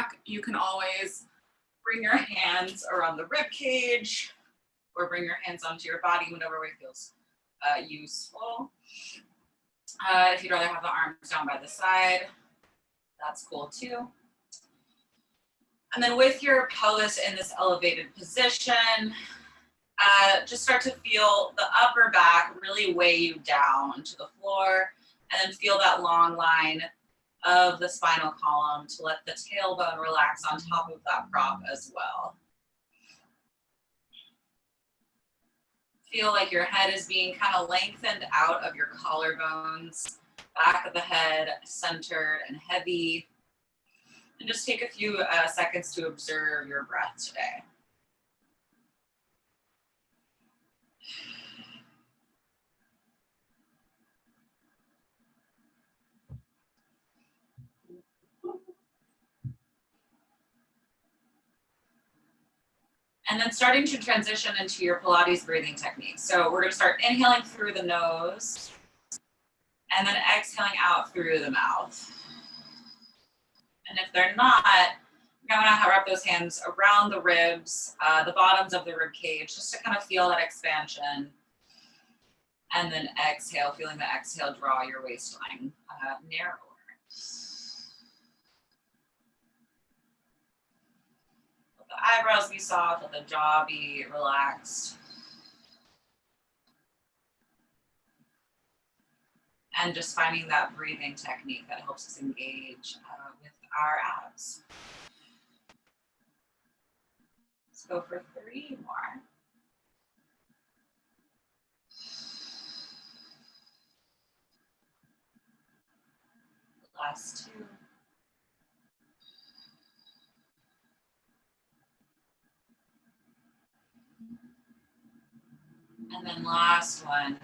back, you can always bring your hands around the rib cage or bring your hands onto your body, whatever way feels useful. If you'd rather have the arms down by the side, that's cool too. And then with your pelvis in this elevated position, just start to feel the upper back really weigh you down to the floor, and then feel that long line of the spinal column to let the tailbone relax on top of that prop as well. Feel like your head is being kind of lengthened out of your collarbones, back of the head centered and heavy. And just take a few seconds to observe your breath today. And then starting to transition into your Pilates breathing technique. So we're gonna start inhaling through the nose and then exhaling out through the mouth. And if they're not, you're gonna wrap those hands around the ribs, the bottoms of the rib cage, just to kind of feel that expansion. And then exhale, feeling the exhale draw your waistline narrower. Let the eyebrows be soft, let the jaw be relaxed. And just finding that breathing technique that helps us engage with our abs. Let's go for 3 more. Last 2. And then last one.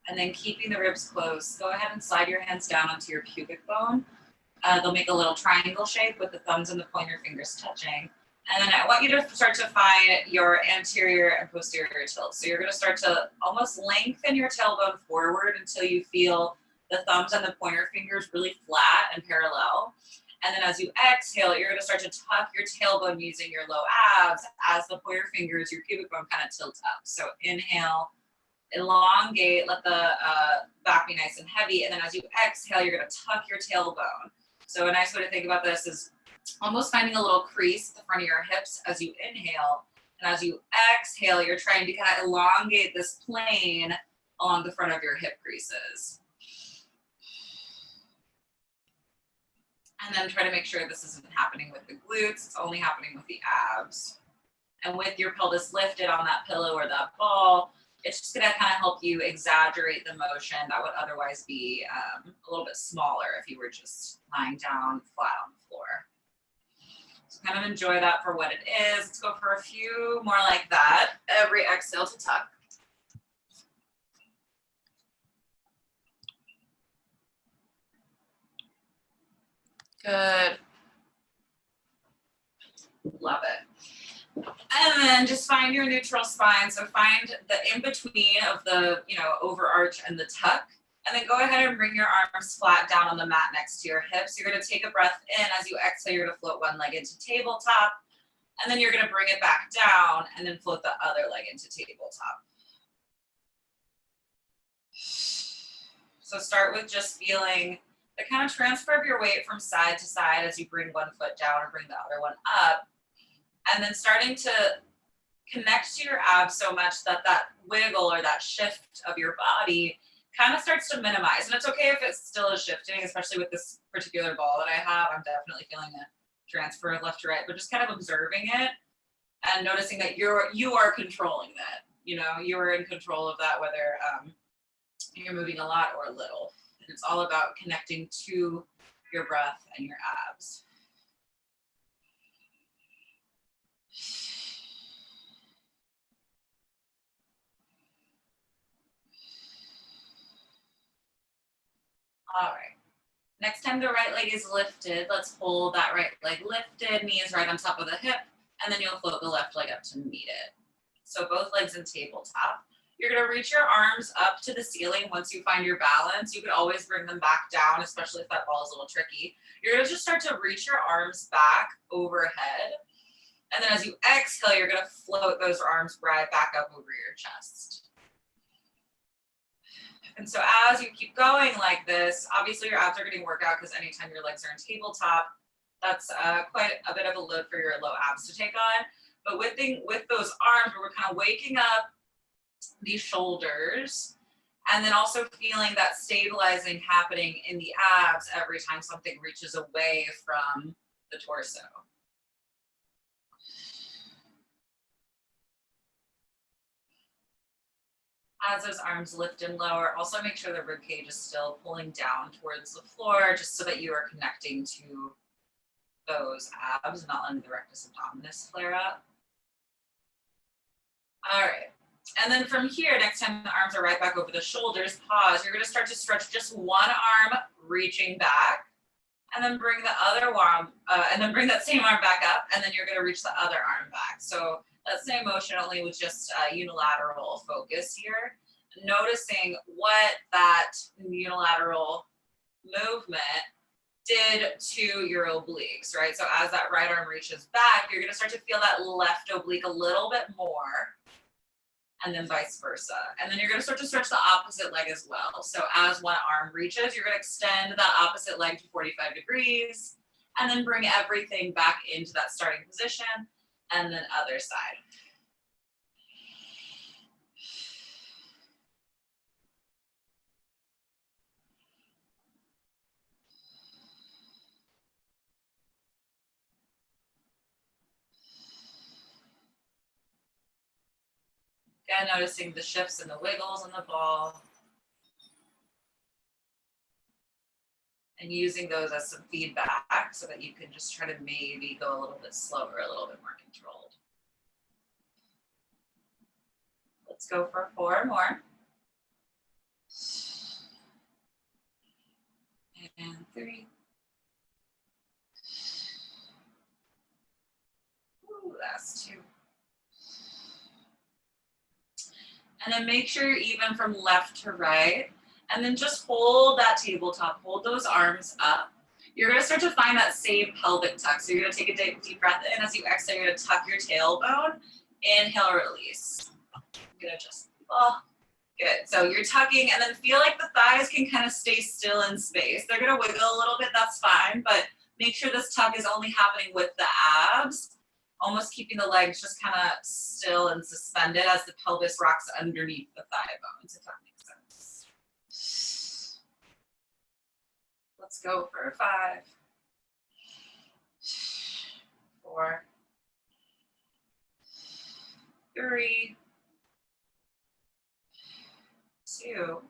And then keeping the ribs closed, go ahead and slide your hands down onto your pubic bone. They'll make a little triangle shape with the thumbs and the pointer fingers touching. And then I want you to start to find your anterior and posterior tilt. So you're gonna start to almost lengthen your tailbone forward until you feel the thumbs and the pointer fingers really flat and parallel. And then as you exhale, you're gonna start to tuck your tailbone using your low abs as the pointer fingers, your pubic bone kind of tilts up. So inhale, elongate, let the back be nice and heavy. And then as you exhale, you're gonna tuck your tailbone. So a nice way to think about this is almost finding a little crease at the front of your hips as you inhale. And as you exhale, you're trying to kind of elongate this plane along the front of your hip creases. And then try to make sure this isn't happening with the glutes, it's only happening with the abs. And with your pelvis lifted on that pillow or that ball, it's just gonna kind of help you exaggerate the motion that would otherwise be a little bit smaller if you were just lying down flat on the floor. So kind of enjoy that for what it is. Let's go for a few more like that. Every exhale to tuck. Good. Love it. And then just find your neutral spine. So find the in-between of the, overarch and the tuck. And then go ahead and bring your arms flat down on the mat next to your hips. You're gonna take a breath in. As you exhale, you're gonna float one leg into tabletop. And then you're gonna bring it back down and then float the other leg into tabletop. So start with just feeling the kind of transfer of your weight from side to side as you bring one foot down or bring the other one up. And then starting to connect to your abs so much that that wiggle or that shift of your body kind of starts to minimize. And it's okay if it still is shifting, especially with this particular ball that I have. I'm definitely feeling a transfer left to right, but just kind of observing it and noticing that you are controlling that. You are in control of that, whether you're moving a lot or a little. And it's all about connecting to your breath and your abs. All right. Next time the right leg is lifted, let's hold that right leg lifted, knee is right on top of the hip, and then you'll float the left leg up to meet it. So both legs in tabletop. You're gonna reach your arms up to the ceiling once you find your balance. You could always bring them back down, especially if that ball is a little tricky. You're gonna just start to reach your arms back overhead. And then as you exhale, you're gonna float those arms right back up over your chest. And so as you keep going like this, obviously your abs are getting worked out because anytime your legs are in tabletop, that's quite a bit of a load for your low abs to take on. But with those arms, we're kind of waking up the shoulders and then also feeling that stabilizing happening in the abs every time something reaches away from the torso. As those arms lift and lower, also make sure the rib cage is still pulling down towards the floor, just so that you are connecting to those abs and not letting the rectus abdominis flare up. All right. And then from here, next time the arms are right back over the shoulders, pause. You're going to start to stretch just one arm reaching back, and then bring the other arm, and then bring that same arm back up, and then you're going to reach the other arm back. So that same motion, only with just unilateral focus here. Noticing what that unilateral movement did to your obliques, right? So as that right arm reaches back, you're going to start to feel that left oblique a little bit more, and then vice versa. And then you're going to start to stretch the opposite leg as well. So as one arm reaches, you're going to extend that opposite leg to 45 degrees, and then bring everything back into that starting position, and then other side. Again, noticing the shifts and the wiggles in the ball. And using those as some feedback so that you can just try to maybe go a little bit slower, a little bit more controlled. Let's go for 4 more. And 3. Ooh, last 2. And then make sure you're even from left to right. And then just hold that tabletop, hold those arms up. You're gonna start to find that same pelvic tuck. So you're gonna take a deep breath in. As you exhale, you're gonna tuck your tailbone. Inhale, release. I'm gonna just, good. So you're tucking, and then feel like the thighs can kind of stay still in space. They're gonna wiggle a little bit, that's fine, but make sure this tuck is only happening with the abs, almost keeping the legs just kind of still and suspended as the pelvis rocks underneath the thigh bones, if that makes sense. Let's go for 5, 4, 3, 2,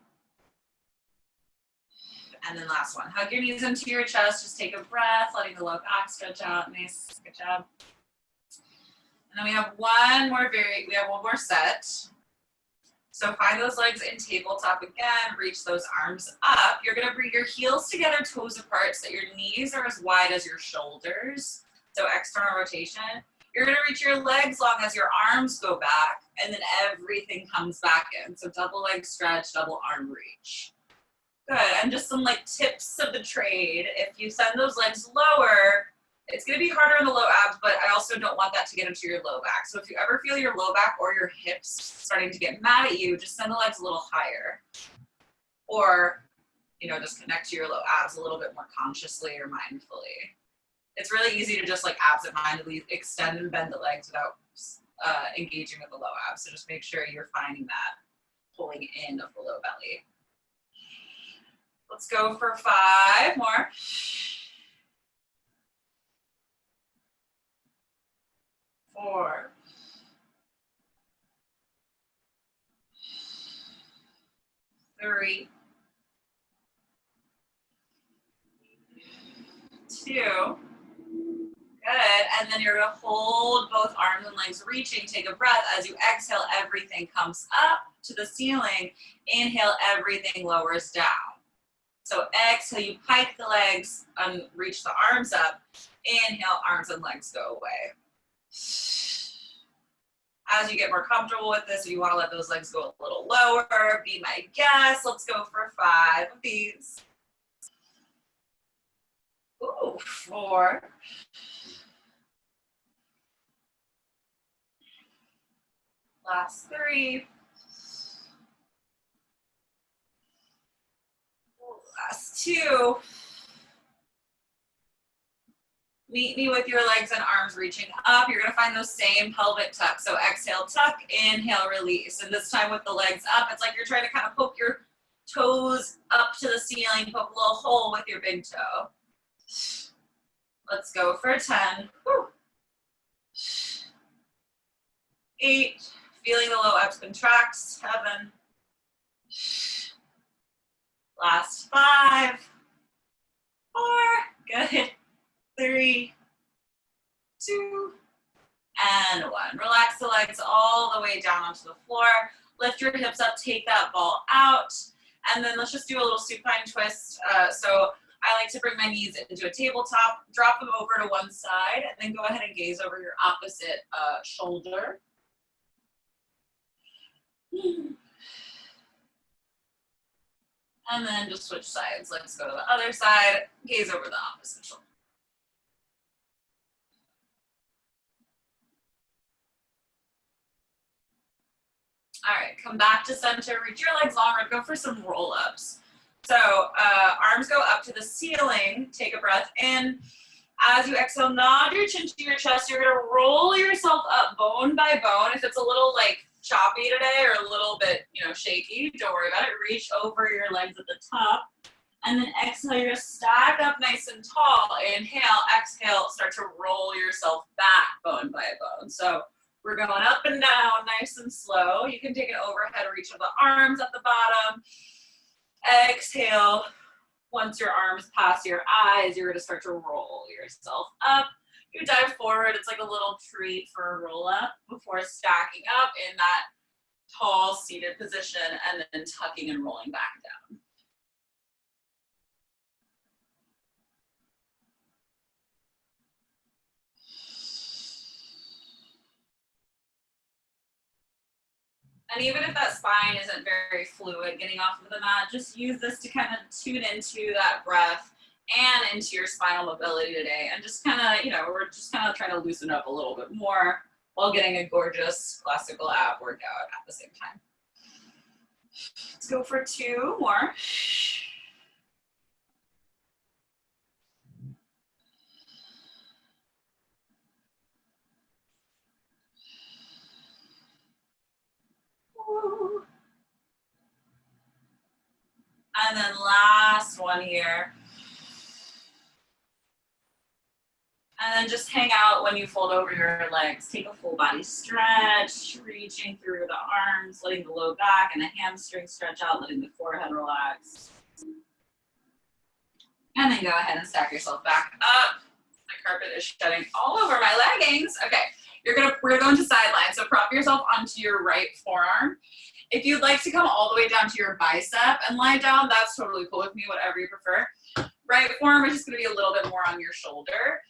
and then last one. Hug your knees into your chest, just take a breath, letting the low back stretch out. Nice, good job. And then we have one more set. So find those legs in tabletop again, reach those arms up. You're gonna bring your heels together, toes apart, so that your knees are as wide as your shoulders. So external rotation. You're gonna reach your legs long as your arms go back, and then everything comes back in. So double leg stretch, double arm reach. Good, and just some like tips of the trade. If you send those legs lower, it's gonna be harder in the low abs, but I also don't want that to get into your low back. So if you ever feel your low back or your hips starting to get mad at you, just send the legs a little higher. Or, just connect to your low abs a little bit more consciously or mindfully. It's really easy to just like absentmindedly extend and bend the legs without engaging with the low abs. So just make sure you're finding that pulling in of the low belly. Let's go for 5 more. 4, 3, 2. Good. And then you're going to hold both arms and legs reaching. Take a breath. As you exhale, everything comes up to the ceiling. Inhale, everything lowers down. So exhale, you pike the legs and reach the arms up. Inhale, arms and legs go away. As you get more comfortable with this, if you want to let those legs go a little lower, be my guest. Let's go for 5 of these. Ooh, 4. Last 3. Last 2. Meet me with your legs and arms reaching up. You're gonna find those same pelvic tucks. So exhale, tuck, inhale, release. And this time with the legs up, it's like you're trying to kind of poke your toes up to the ceiling, poke a little hole with your big toe. Let's go for 10. Whew. 8, feeling the low abs contract. 7. Last 5. 4, good. 3, 2, and 1. Relax the legs all the way down onto the floor. Lift your hips up, take that ball out, and then let's just do a little supine twist. So I like to bring my knees into a tabletop, drop them over to one side, and then go ahead and gaze over your opposite shoulder. And then just switch sides. Let's go to the other side, gaze over the opposite shoulder. All right, come back to center, reach your legs longer, go for some roll-ups. So arms go up to the ceiling, take a breath in. As you exhale, nod your chin to your chest. You're gonna roll yourself up bone by bone. If it's a little like choppy today or a little bit, shaky, don't worry about it. Reach over your legs at the top. And then exhale, you're gonna stack up nice and tall. Inhale, exhale, start to roll yourself back bone by bone. So we're going up and down, nice and slow. You can take an overhead reach of the arms at the bottom. Exhale. Once your arms pass your eyes, you're gonna start to roll yourself up. You dive forward. It's like a little treat for a roll up before stacking up in that tall seated position and then tucking and rolling back down. And even if that spine isn't very fluid getting off of the mat, just use this to kind of tune into that breath and into your spinal mobility today. And just kind of, we're just kind of trying to loosen up a little bit more while getting a gorgeous classical ab workout at the same time. Let's go for 2 more. And then last one here. And then just hang out when you fold over your legs. Take a full body stretch, reaching through the arms, letting the low back and the hamstring stretch out, letting the forehead relax. And then go ahead and stack yourself back up. My carpet is shedding all over my leggings. Okay, we're gonna go into side line. So prop yourself onto your right forearm. If you'd like to come all the way down to your bicep and lie down, that's totally cool with me, whatever you prefer. Right forearm is just gonna be a little bit more on your shoulder.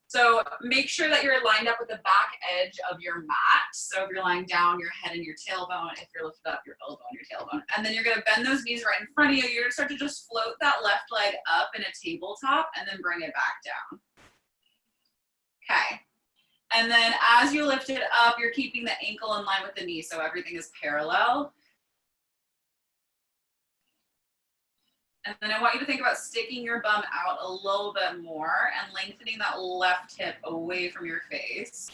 So make sure that you're lined up with the back edge of your mat. So if you're lying down, your head and your tailbone. If you're lifted up, your elbow and your tailbone. And then you're gonna bend those knees right in front of you. You're gonna start to just float that left leg up in a tabletop and then bring it back down. Okay. And then as you lift it up, you're keeping the ankle in line with the knee, so everything is parallel. And then I want you to think about sticking your bum out a little bit more and lengthening that left hip away from your face.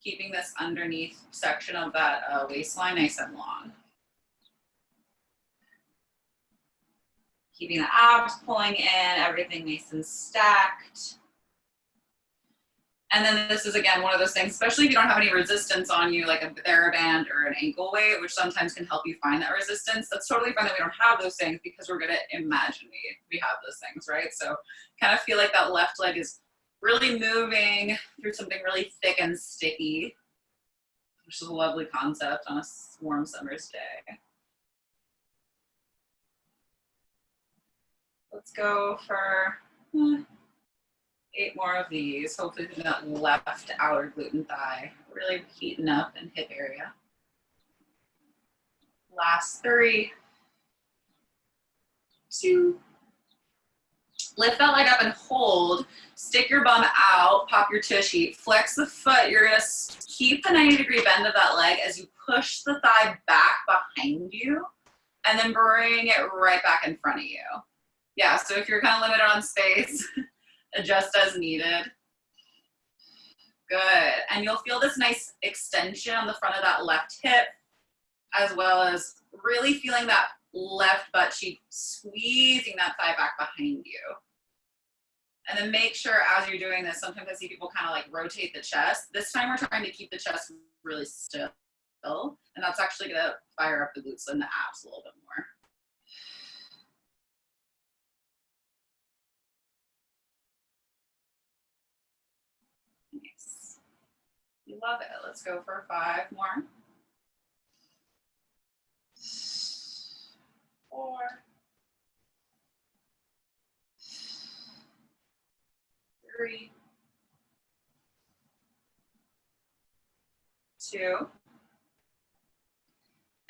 Keeping this underneath section of that waistline nice and long. Keeping the abs pulling in, everything nice and stacked. And then this is, again, one of those things, especially if you don't have any resistance on you, like a TheraBand or an ankle weight, which sometimes can help you find that resistance. That's totally fine that we don't have those things because we're going to imagine we have those things, right? So kind of feel like that left leg is really moving through something really thick and sticky, which is a lovely concept on a warm summer's day. Let's go for 8 more of these. Hopefully that left outer glute and thigh really heating up in hip area. Last 3, 2. Lift that leg up and hold. Stick your bum out, pop your tushy, flex the foot. You're gonna keep the 90-degree bend of that leg as you push the thigh back behind you and then bring it right back in front of you. Yeah, so if you're kind of limited on space, adjust as needed. Good, and you'll feel this nice extension on the front of that left hip, as well as really feeling that left butt cheek, squeezing that thigh back behind you. And then make sure as you're doing this, sometimes I see people kind of like rotate the chest. This time we're trying to keep the chest really still, and that's actually gonna fire up the glutes and the abs a little bit more. Nice. You love it. Let's go for 5 more. 4. 3. 2.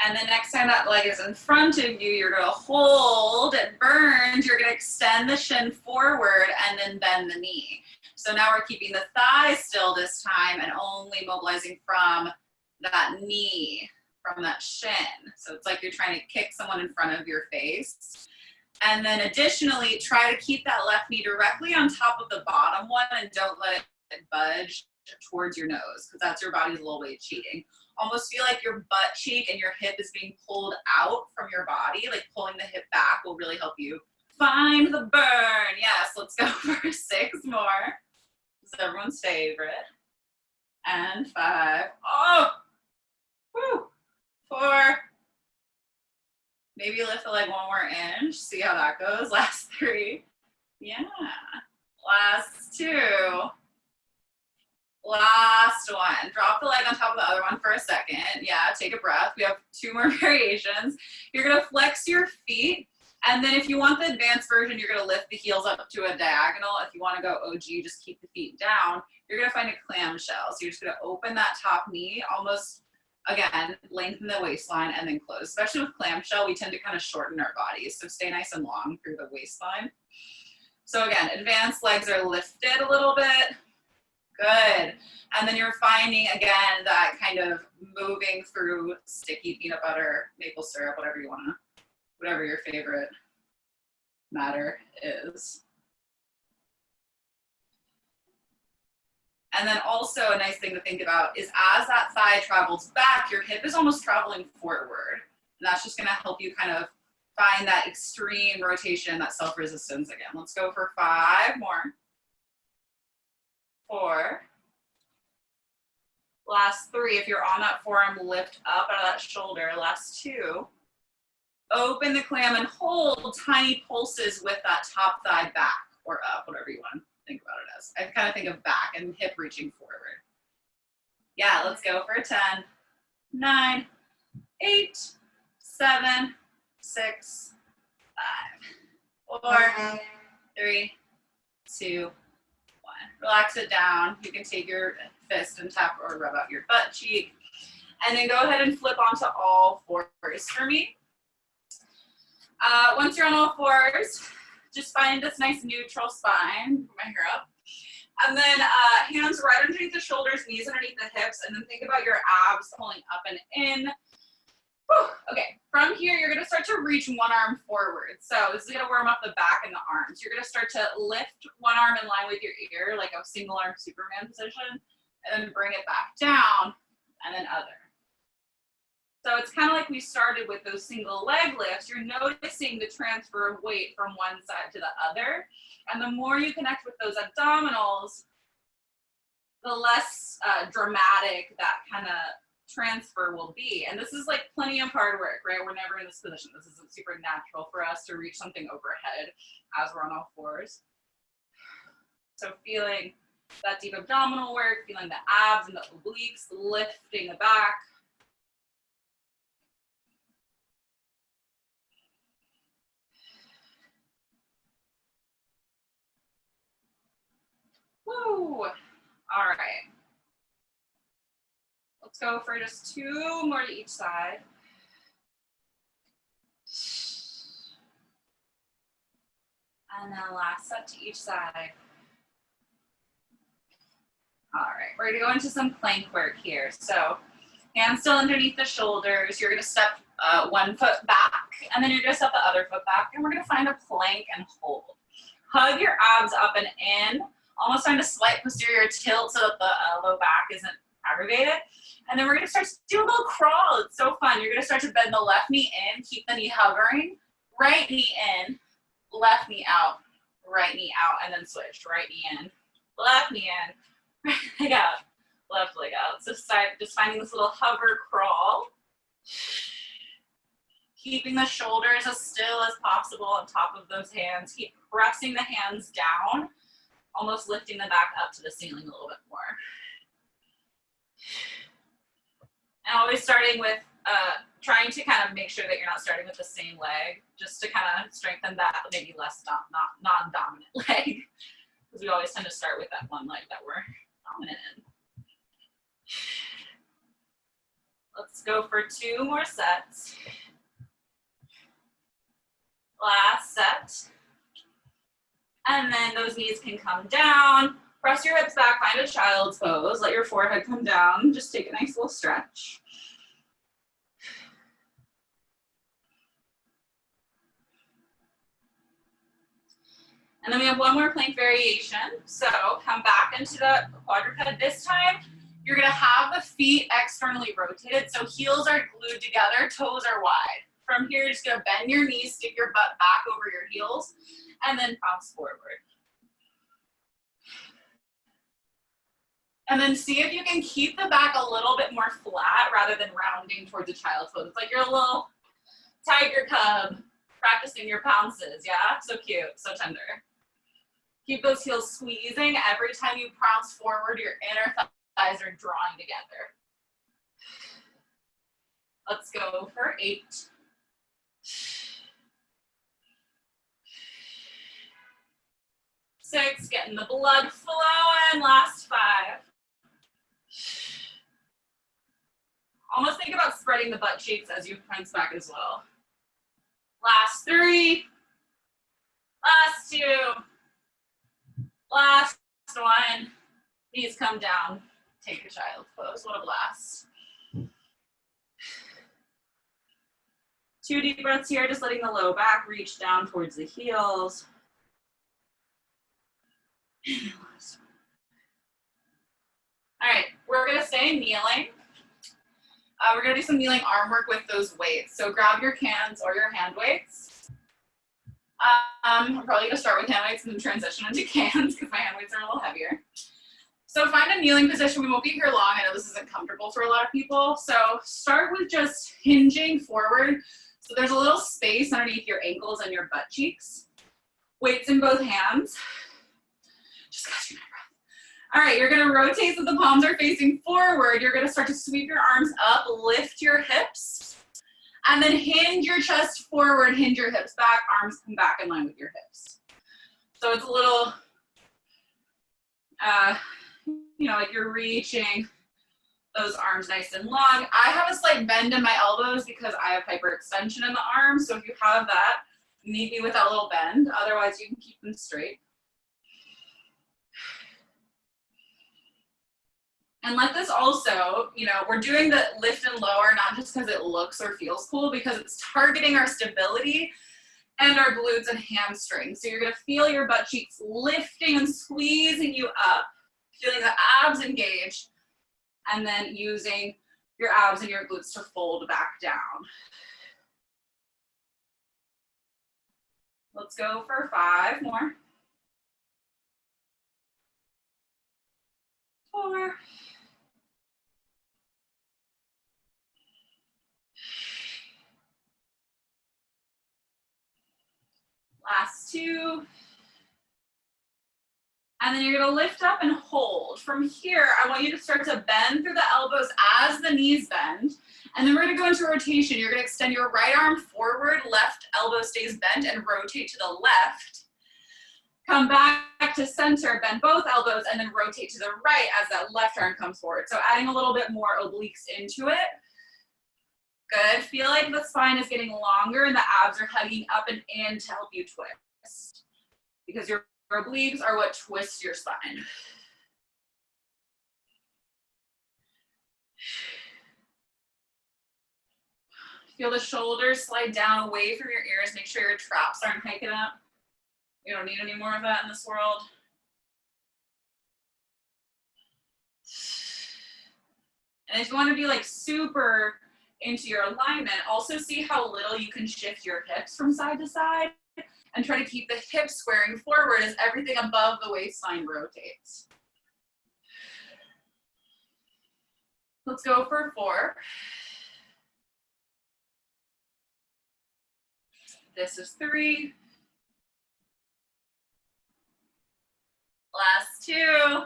And then next time that leg is in front of you, you're gonna hold it burned. You're gonna extend the shin forward and then bend the knee. So now we're keeping the thigh still this time and only mobilizing from that knee, from that shin. So it's like you're trying to kick someone in front of your face. And then additionally, try to keep that left knee directly on top of the bottom one and don't let it budge towards your nose, because that's your body's low weight cheating. Almost feel like your butt cheek and your hip is being pulled out from your body, like pulling the hip back will really help you find the burn. Yes, let's go for 6 more. This is everyone's favorite. And 5. Oh, woo. 4. Maybe lift the leg 1 more inch. See how that goes. Last 3. Yeah. Last 2. Last 1. Drop the leg on top of the other one for a second. Yeah, take a breath. We have 2 more variations. You're gonna flex your feet. And then if you want the advanced version, you're gonna lift the heels up to a diagonal. If you wanna go OG, just keep the feet down. You're gonna find a clamshell. So you're just gonna open that top knee, almost, again, lengthen the waistline and then close. Especially with clamshell, we tend to kind of shorten our bodies. So stay nice and long through the waistline. So again, advanced legs are lifted a little bit. Good. And then you're finding, again, that kind of moving through sticky peanut butter, maple syrup, whatever you want to, whatever your favorite matter is. And then also a nice thing to think about is as that thigh travels back, your hip is almost traveling forward. And that's just going to help you kind of find that extreme rotation, that self-resistance again. Let's go for 5 more. 4. Last 3. If you're on that forearm, lift up out of that shoulder. Last 2. Open the clam and hold tiny pulses with that top thigh back or up, whatever you want to think about it as. I kind of think of back and hip reaching forward. Yeah, let's go for 10, 9, 8, 7, 6, 5, 4, 3, 2, 1. Relax it down. You can take your fist and tap or rub out your butt cheek. And then go ahead and flip onto all 4s for me. Once you're on all 4s, just find this nice neutral spine. Put my hair up. And then hands right underneath the shoulders, knees underneath the hips, and then think about your abs pulling up and in. Whew. Okay, from here, you're gonna start to reach one arm forward. So this is gonna warm up the back and the arms. You're gonna start to lift one arm in line with your ear, like a single arm Superman position, and then bring it back down, and then other. So it's kind of like we started with those single leg lifts. You're noticing the transfer of weight from one side to the other. And the more you connect with those abdominals, the less dramatic that kind of transfer will be. And this is like plenty of hard work, right? We're never in this position. This isn't super natural for us to reach something overhead as we're on all 4s. So feeling that deep abdominal work, feeling the abs and the obliques, lifting the back. Woo. All right. Let's go for just 2 more to each side. And then last set to each side. All right, we're gonna go into some plank work here. So hands still underneath the shoulders. You're gonna step 1 foot back, and then you're gonna step the other foot back, and we're gonna find a plank and hold. Hug your abs up and in, almost find a slight posterior tilt so that the low back isn't aggravated. And then we're gonna start to do a little crawl. It's so fun. You're gonna start to bend the left knee in, keep the knee hovering, right knee in, left knee out, right knee out, and then switch. Right knee in, left knee in, right leg out, left leg out. So start just finding this little hover crawl. Keeping the shoulders as still as possible on top of those hands. Keep pressing the hands down, almost lifting the back up to the ceiling a little bit more. And always starting with, trying to kind of make sure that you're not starting with the same leg, just to kind of strengthen that maybe less non-dominant leg. Because we always tend to start with that one leg that we're dominant in. Let's go for 2 more sets. Last set. And then those knees can come down. Press your hips back, find a child's pose. Let your forehead come down. Just take a nice little stretch. And then we have 1 more plank variation. So come back into the quadruped. This time, you're gonna have the feet externally rotated. So heels are glued together, toes are wide. From here, you're just gonna bend your knees, stick your butt back over your heels, and then bounce forward. And then see if you can keep the back a little bit more flat rather than rounding towards a child's pose. It's like you're a little tiger cub practicing your pounces, yeah? So cute, so tender. Keep those heels squeezing. Every time you pounce forward, your inner thighs are drawing together. Let's go for 8. 6, getting the blood flowing. Last 5. Almost think about spreading the butt cheeks as you prance back as well. Last 3. Last 2. Last 1. Knees come down. Take a child's pose. What a blast. 2 deep breaths here, just letting the low back reach down towards the heels. All right, we're gonna stay kneeling. We're gonna do some kneeling arm work with those weights. So grab your cans or your hand weights. I'm probably gonna start with hand weights and then transition into cans because my hand weights are a little heavier. So find a kneeling position. We won't be here long. I know this isn't comfortable for a lot of people. So start with just hinging forward. So there's a little space underneath your ankles and your butt cheeks. Weights in both hands. Just catching my breath. All right, you're gonna rotate so the palms are facing forward. You're gonna start to sweep your arms up, lift your hips, and then hinge your chest forward, hinge your hips back, arms come back in line with your hips. So it's a little, like you're reaching those arms nice and long. I have a slight bend in my elbows because I have hyperextension in the arms. So if you have that, meet me with that little bend. Otherwise, you can keep them straight. And let this also, we're doing the lift and lower, not just because it looks or feels cool, because it's targeting our stability and our glutes and hamstrings. So you're gonna feel your butt cheeks lifting and squeezing you up, feeling the abs engage, and then using your abs and your glutes to fold back down. Let's go for 5 more. 4. Last 2. And then you're gonna lift up and hold. From here, I want you to start to bend through the elbows as the knees bend. And then we're gonna go into rotation. You're gonna extend your right arm forward, left elbow stays bent, and rotate to the left. Come back to center, bend both elbows, and then rotate to the right as that left arm comes forward. So adding a little bit more obliques into it. Good. Feel like the spine is getting longer and the abs are hugging up and in to help you twist. Because your obliques are what twists your spine. Feel the shoulders slide down away from your ears. Make sure your traps aren't hiking up. You don't need any more of that in this world. And if you want to be like super into your alignment, also see how little you can shift your hips from side to side and try to keep the hips squaring forward as everything above the waistline rotates. Let's go for 4. This is 3. Last 2.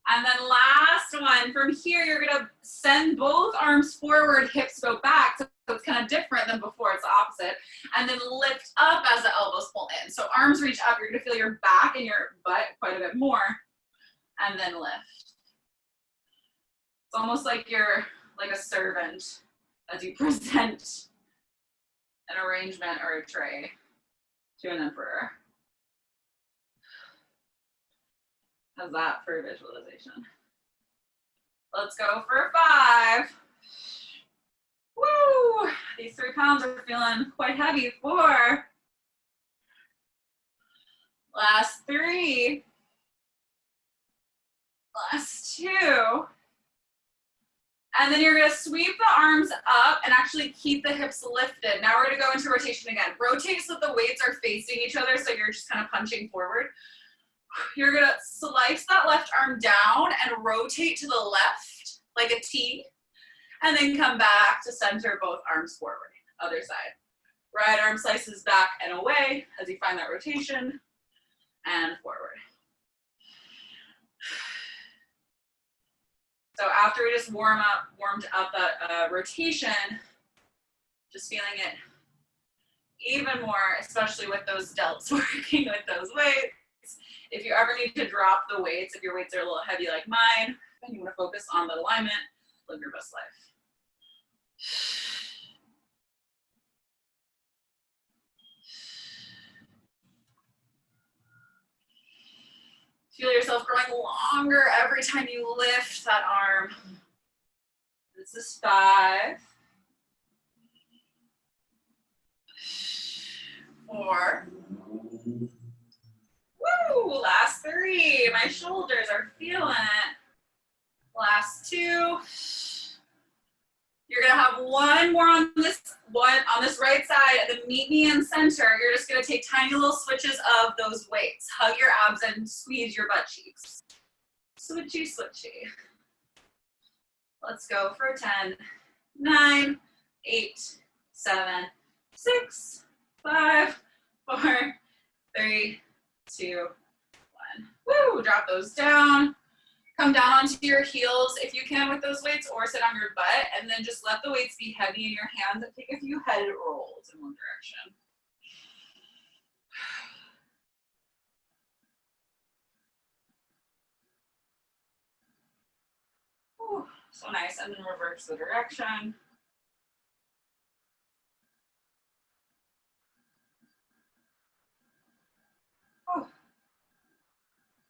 And then last one. From here, you're gonna send both arms forward, hips go back. So it's kind of different than before, it's the opposite. And then lift up as the elbows pull in. So arms reach up, you're gonna feel your back and your butt quite a bit more. And then lift. It's almost like you're like a servant as you present an arrangement or a tray to an emperor. How's that for visualization? Let's go for 5. Woo! These 3 pounds are feeling quite heavy. 4. Last 3. Last 2. And then you're gonna sweep the arms up and actually keep the hips lifted. Now we're gonna go into rotation again. Rotate so that the weights are facing each other, so you're just kind of punching forward. You're gonna slice that left arm down and rotate to the left like a T, and then come back to center, both arms forward. Other side. Right arm slices back and away as you find that rotation, and forward. So after we just warmed up that rotation, just feeling it even more, especially with those delts working with those weights. If you ever need to drop the weights, if your weights are a little heavy like mine, then you want to focus on the alignment, live your best life. Feel yourself growing longer every time you lift that arm. This is 5. 4. Woo! Last 3. My shoulders are feeling it. Last 2. You're gonna have one more on this right side, and then meet me in center. You're just gonna take tiny little switches of those weights. Hug your abs and squeeze your butt cheeks. Switchy, switchy. Let's go for 10, 9, 8, 7, 6, 5, 4, 3, 2, 1. Woo! Drop those down. Come down onto your heels if you can with those weights, or sit on your butt, and then just let the weights be heavy in your hands and take a few head rolls in one direction. Ooh, so nice. And then reverse the direction. Oh.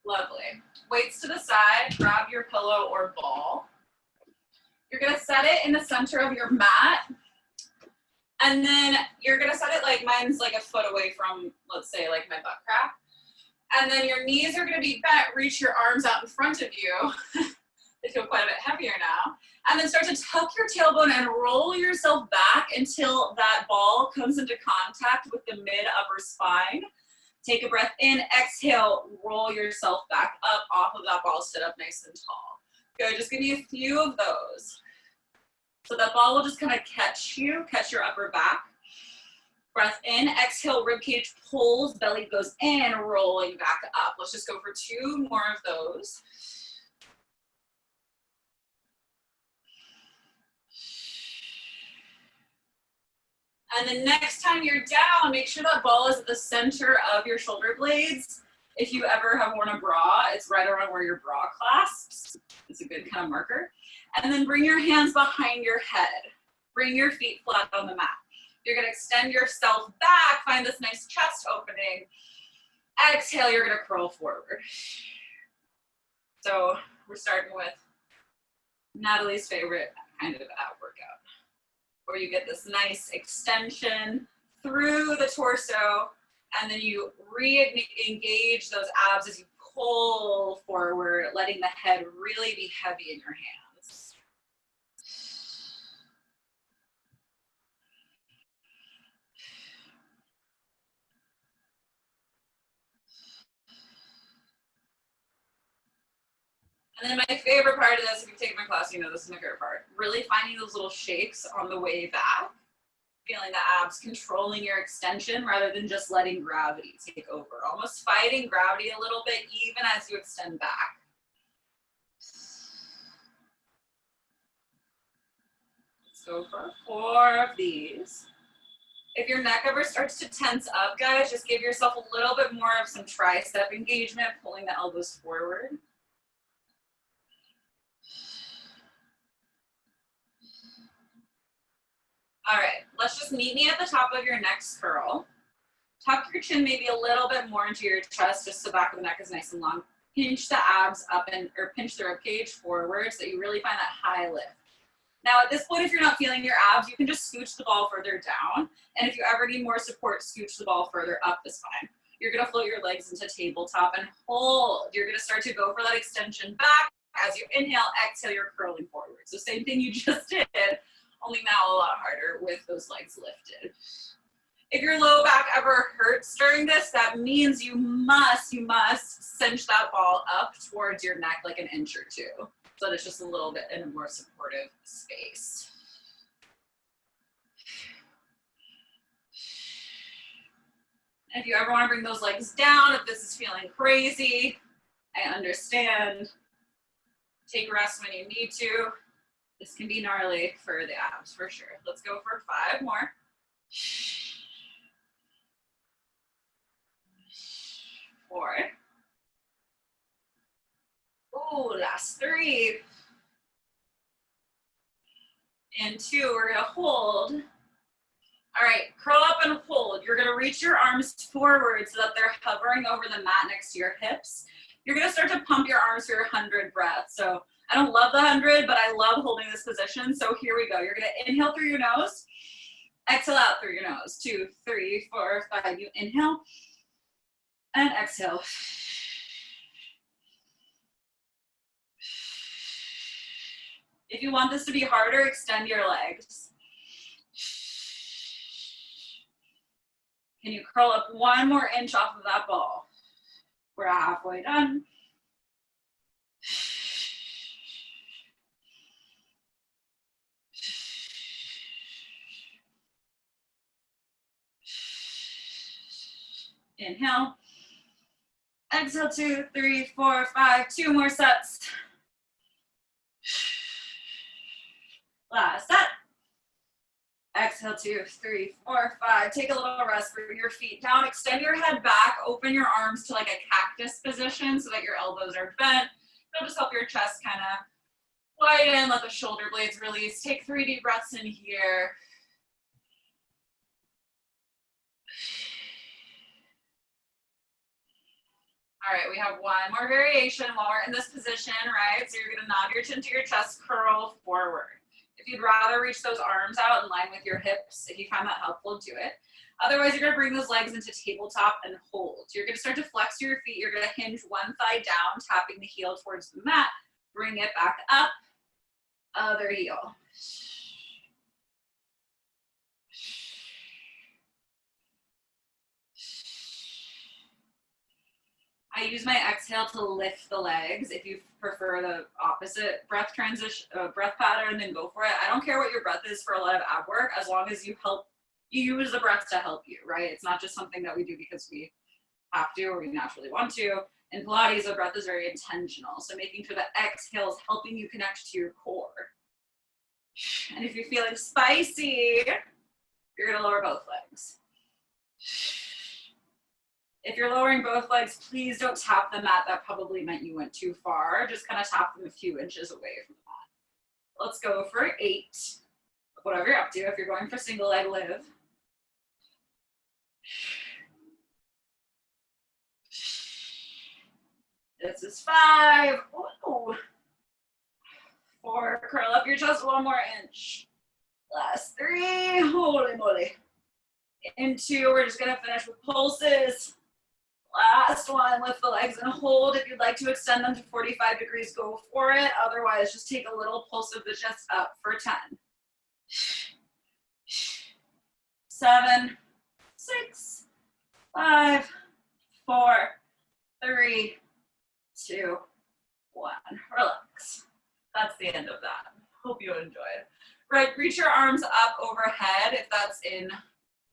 Lovely. Weights to the side, grab your pillow or ball. You're gonna set it in the center of your mat. And then you're gonna set it like mine's like a foot away from, let's say, like my butt crack. And then your knees are gonna be bent, reach your arms out in front of you. They feel quite a bit heavier now. And then start to tuck your tailbone and roll yourself back until that ball comes into contact with the mid-upper spine. Take a breath in, exhale, roll yourself back up off of that ball, sit up nice and tall. Good, just give me a few of those. So that ball will just kind of catch your upper back. Breath in, exhale, ribcage pulls, belly goes in, rolling back up. Let's just go for 2 more of those. And then next time you're down, make sure that ball is at the center of your shoulder blades. If you ever have worn a bra, it's right around where your bra clasps. It's a good kind of marker. And then bring your hands behind your head. Bring your feet flat on the mat. You're gonna extend yourself back, find this nice chest opening. Exhale, you're gonna curl forward. So we're starting with Natalie's favorite kind of ab workout, where you get this nice extension through the torso, and then you re-engage those abs as you pull forward, letting the head really be heavy in your hands. And then my favorite part of this, if you've taken my class, you know this is my favorite part, really finding those little shakes on the way back, feeling the abs controlling your extension rather than just letting gravity take over, almost fighting gravity a little bit even as you extend back. Let's go for 4 of these. If your neck ever starts to tense up, guys, just give yourself a little bit more of some tricep engagement, pulling the elbows forward. All right, let's just meet me at the top of your next curl. Tuck your chin maybe a little bit more into your chest, just so the back of the neck is nice and long. Pinch the abs up or pinch the rib cage forward so that you really find that high lift. Now at this point, if you're not feeling your abs, you can just scooch the ball further down. And if you ever need more support, scooch the ball further up the spine. You're gonna float your legs into tabletop and hold. You're gonna start to go for that extension back. As you inhale, exhale, you're curling forward. So same thing you just did, only now a lot harder with those legs lifted. If your low back ever hurts during this, that means you must cinch that ball up towards your neck like an inch or 2, so that it's just a little bit in a more supportive space. And if you ever want to bring those legs down, if this is feeling crazy, I understand. Take rest when you need to. This can be gnarly for the abs, for sure. Let's go for 5 more. 4. Ooh, last 3. And 2, we're gonna hold. All right, curl up and hold. You're gonna reach your arms forward so that they're hovering over the mat next to your hips. You're gonna start to pump your arms for your 100 breaths. So I don't love the 100, but I love holding this position. So here we go. You're gonna inhale through your nose, exhale out through your nose. 2, 3, 4, 5. You inhale and exhale. If you want this to be harder, extend your legs. Can you curl up 1 more inch off of that ball? We're halfway done. Inhale. Exhale, 2, 3, 4, 5. 2 more sets. Last set. Exhale, 2, 3, 4, 5. Take a little rest, bring your feet down, extend your head back, open your arms to like a cactus position so that your elbows are bent. It'll just help your chest kind of widen, let the shoulder blades release. Take 3 deep breaths in here. All right, we have 1 more variation while we're in this position, right? So you're gonna nod your chin to your chest, curl forward. If you'd rather reach those arms out in line with your hips, if you find that helpful, do it. Otherwise, you're gonna bring those legs into tabletop and hold. You're gonna start to flex your feet. You're gonna hinge one thigh down, tapping the heel towards the mat. Bring it back up, other heel. I use my exhale to lift the legs. If you prefer the opposite breath transition, breath pattern, then go for it. I don't care what your breath is for a lot of ab work, as long as you use the breath to help you, right? It's not just something that we do because we have to or we naturally want to. In Pilates, the breath is very intentional. So making sure that exhale is helping you connect to your core. And if you're feeling spicy, You're gonna lower both legs. If you're lowering both legs, please don't tap the mat. That probably meant you went too far. Just kind of tap them a few inches away from the mat. Let's go for 8. Whatever you're up to. If you're going for single leg live. This is 5. Ooh. 4. Curl up your chest 1 more inch. Last 3. Holy moly. In 2, we're just gonna finish with pulses. Last one with the legs and hold. If you'd like to extend them to 45 degrees, go for it. Otherwise, just take a little pulse of the chest up for 10. 7, 6, 5, 4, 3, 2, 1. Relax. That's the end of that. Hope you enjoyed. Right, reach your arms up overhead if that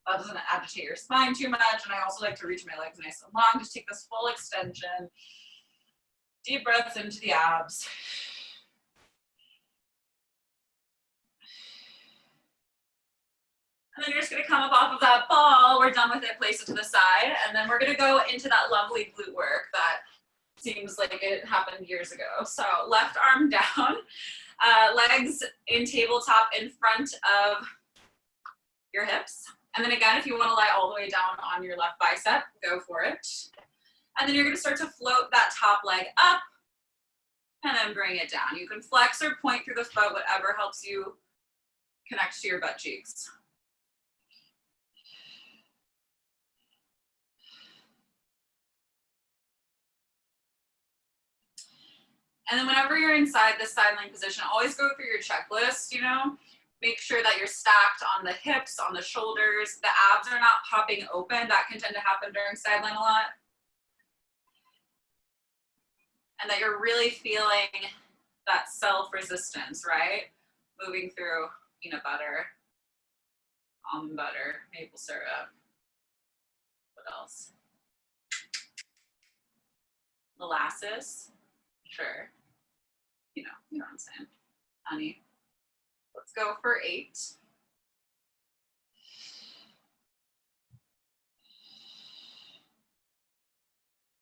doesn't agitate your spine too much. And I also like to reach my legs nice and long. Just take this full extension. Deep breaths into the abs. And then you're just gonna come up off of that ball. We're done with it, place it to the side. And then we're gonna go into that lovely glute work that seems like it happened years ago. So left arm down, legs in tabletop in front of your hips. And then again, if you want to lie all the way down on your left bicep, go for it. And then you're going to start to float that top leg up and then bring it down. You can flex or point through the foot, whatever helps you connect to your butt cheeks. And then whenever you're inside this side line position, always go through your checklist, you know. Make sure that you're stacked on the hips, on the shoulders. The abs are not popping open. That can tend to happen during sideline a lot. And that you're really feeling that self-resistance, right? Moving through peanut butter, almond butter, maple syrup. What else? Molasses, sure. You know what I'm saying. Honey. Let's go for 8.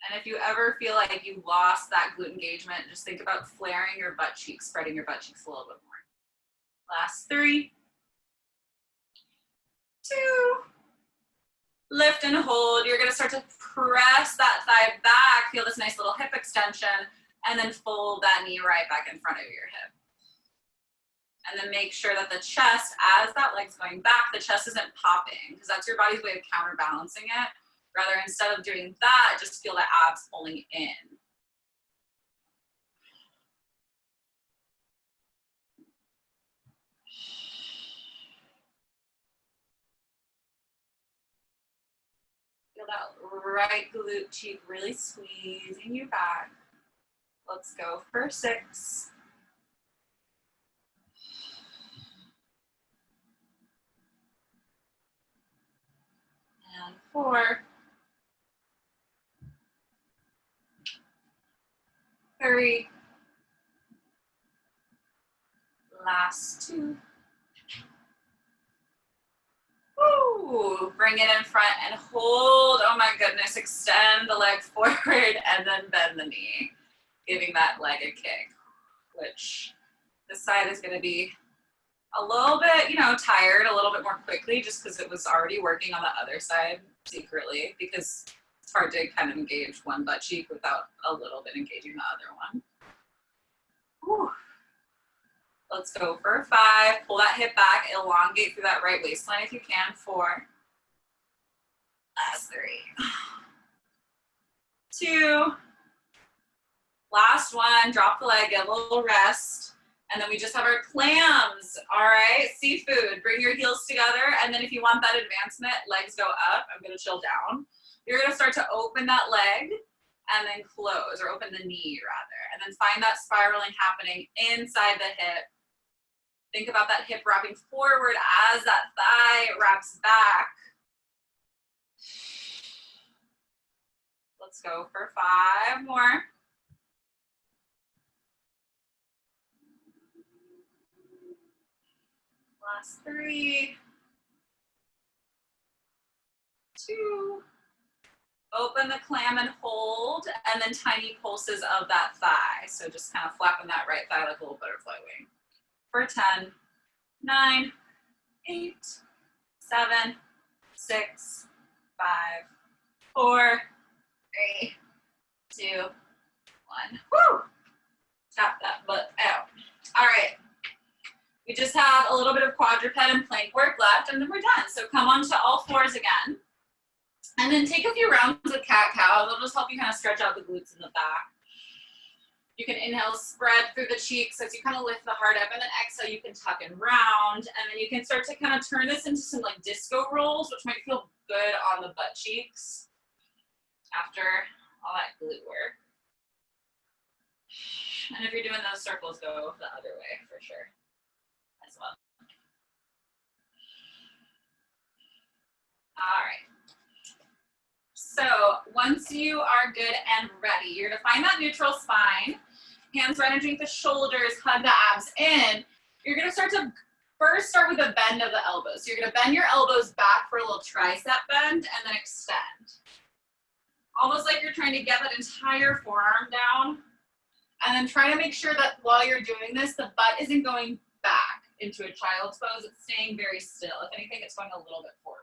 And if you ever feel like you lost that glute engagement, just think about flaring your butt cheeks, spreading your butt cheeks a little bit more. Last 3, 2, lift and hold. You're gonna start to press that thigh back, feel this nice little hip extension, and then fold that knee right back in front of your hip. And then make sure that the chest, as that leg's going back, the chest isn't popping, because that's your body's way of counterbalancing it. Rather, instead of doing that, just feel the abs pulling in. Feel that right glute cheek really squeezing you back. Let's go for 6. And 4. 3. Last 2. Woo! Bring it in front and hold. Oh my goodness, extend the leg forward and then bend the knee, giving that leg a kick, which this side is going to be a little bit, you know, tired a little bit more quickly just because it was already working on the other side secretly, because it's hard to kind of engage one butt cheek without a little bit engaging the other one. Whew. Let's go for 5. Pull that hip back, elongate through that right waistline if you can. 4. Last 3. 2. Last 1. Drop the leg, get a little rest. And then we just have our clams. All right, seafood. Bring your heels together. And then if you want that advancement, legs go up. I'm going to chill down. You're going to start to open that leg and then close, or open the knee rather. And then find that spiraling happening inside the hip. Think about that hip wrapping forward as that thigh wraps back. Let's go for 5 more. Last 3. 2. Open the clam and hold, and then tiny pulses of that thigh. So just kind of flapping that right thigh like a little butterfly wing. For 10, 9, 8, 7, 6, 5, 4, 3, 2, 1. Woo! Tap that butt out. All right. We just have a little bit of quadruped and plank work left, and then we're done. So come onto all fours again. And then take a few rounds of cat-cow. They'll just help you kind of stretch out the glutes in the back. You can inhale, spread through the cheeks as you kind of lift the heart up, and then exhale, you can tuck and round. And then you can start to kind of turn this into some like disco rolls, which might feel good on the butt cheeks after all that glute work. And if you're doing those circles, go the other way for sure as well. All right. So once you are good and ready, you're gonna find that neutral spine, hands right underneath the shoulders, hug the abs in. You're gonna start with a bend of the elbows. So you're gonna bend your elbows back for a little tricep bend and then extend. Almost like you're trying to get that entire forearm down. And then try to make sure that while you're doing this, the butt isn't going back into a child's pose. It's staying very still. If anything, it's going a little bit forward.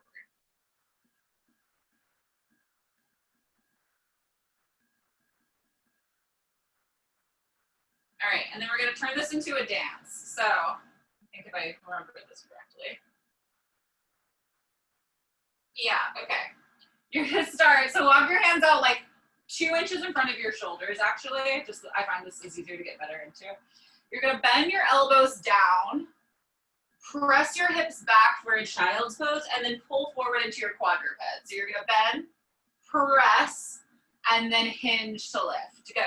All right, and then we're gonna turn this into a dance. So, I think if I remember this correctly. Yeah, okay. You're gonna start, so walk your hands out like 2 inches in front of your shoulders, actually. I find this is easier to get better into. You're gonna bend your elbows down, press your hips back for a child's pose, and then pull forward into your quadruped. So you're gonna bend, press, and then hinge to lift. Good.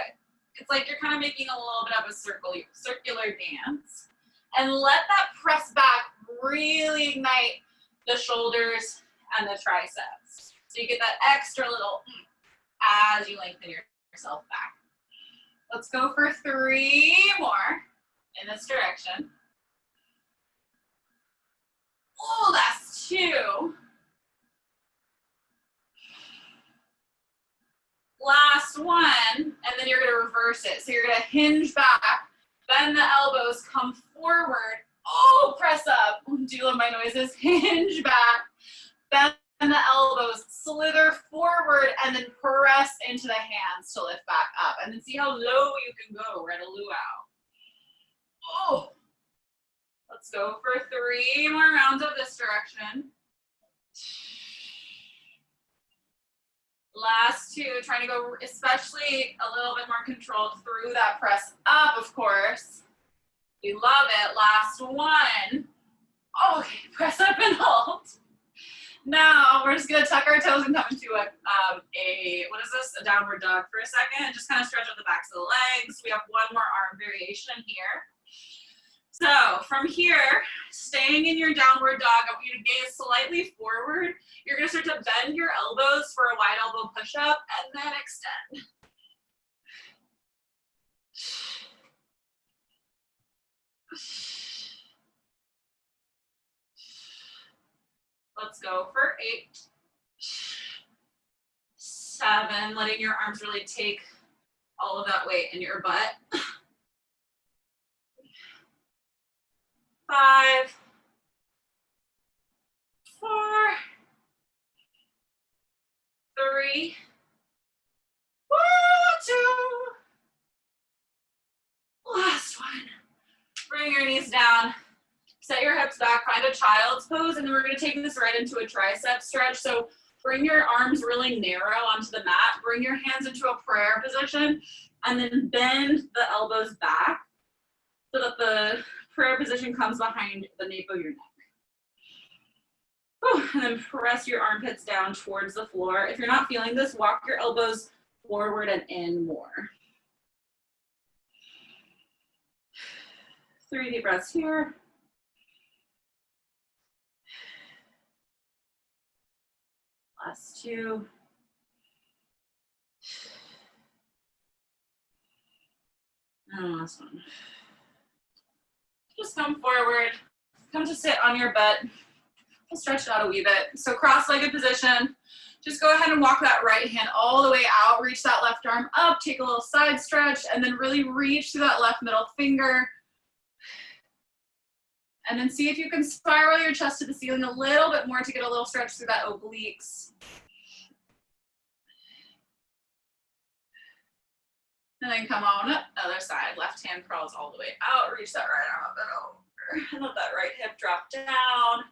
It's like you're kind of making a little bit of a circular dance. And let that press back really ignite the shoulders and the triceps. So you get that extra little as you lengthen yourself back. Let's go for 3 more in this direction. Oh, that's 2. Last one, and then you're gonna reverse it. So you're gonna hinge back, bend the elbows, come forward. Oh, press up. Do you love my noises? Hinge back, bend the elbows, slither forward, and then press into the hands to lift back up. And then see how low you can go. We're at a luau. Oh, let's go for 3 more rounds of this direction. Last 2, trying to go especially a little bit more controlled through that press up, of course. We love it. Last 1. Okay, press up and hold. Now we're just gonna tuck our toes and come into a downward dog for a second, and just kind of stretch out the backs of the legs. We have 1 more arm variation here. So from here, staying in your downward dog, I want you to gaze slightly forward. You're gonna start to bend your elbows for a wide elbow push-up and then extend. Let's go for 8, 7, letting your arms really take all of that weight in your butt. 5, 4, 3, 2. Last one. Bring your knees down. Set your hips back, find a child's pose, and then we're gonna take this right into a tricep stretch. So bring your arms really narrow onto the mat, bring your hands into a prayer position, and then bend the elbows back so that the prayer position comes behind the nape of your neck. Whew, and then press your armpits down towards the floor. If you're not feeling this, walk your elbows forward and in more. 3 deep breaths here. Last 2. And last one. Just come forward. Come to sit on your butt. We'll stretch it out a wee bit. So cross-legged position. Just go ahead and walk that right hand all the way out. Reach that left arm up. Take a little side stretch and then really reach through that left middle finger. And then see if you can spiral your chest to the ceiling a little bit more to get a little stretch through that obliques. And then come on up, other side. Left hand crawls all the way out. Reach that right arm up and over. And let that right hip drop down.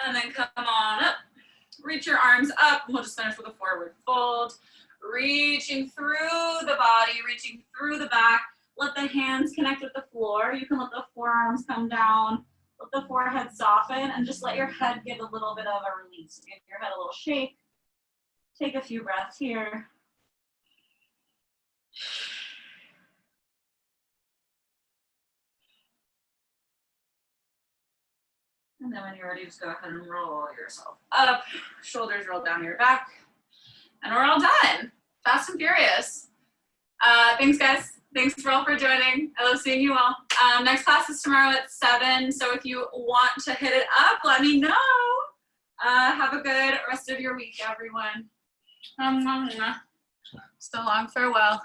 And then come on up. Reach your arms up. We'll just finish with a forward fold. Reaching through the body, reaching through the back. Let the hands connect with the floor. You can let the forearms come down. Let the forehead soften and just let your head give a little bit of a release. Give your head a little shake. Take a few breaths here. And then when you're ready, just go ahead and roll yourself up. Shoulders roll down your back. And we're all done. Fast and furious. Thanks, guys. Thanks for joining. I love seeing you all. Next class is tomorrow at 7. So if you want to hit it up, let me know. Have a good rest of your week, everyone. So long, farewell.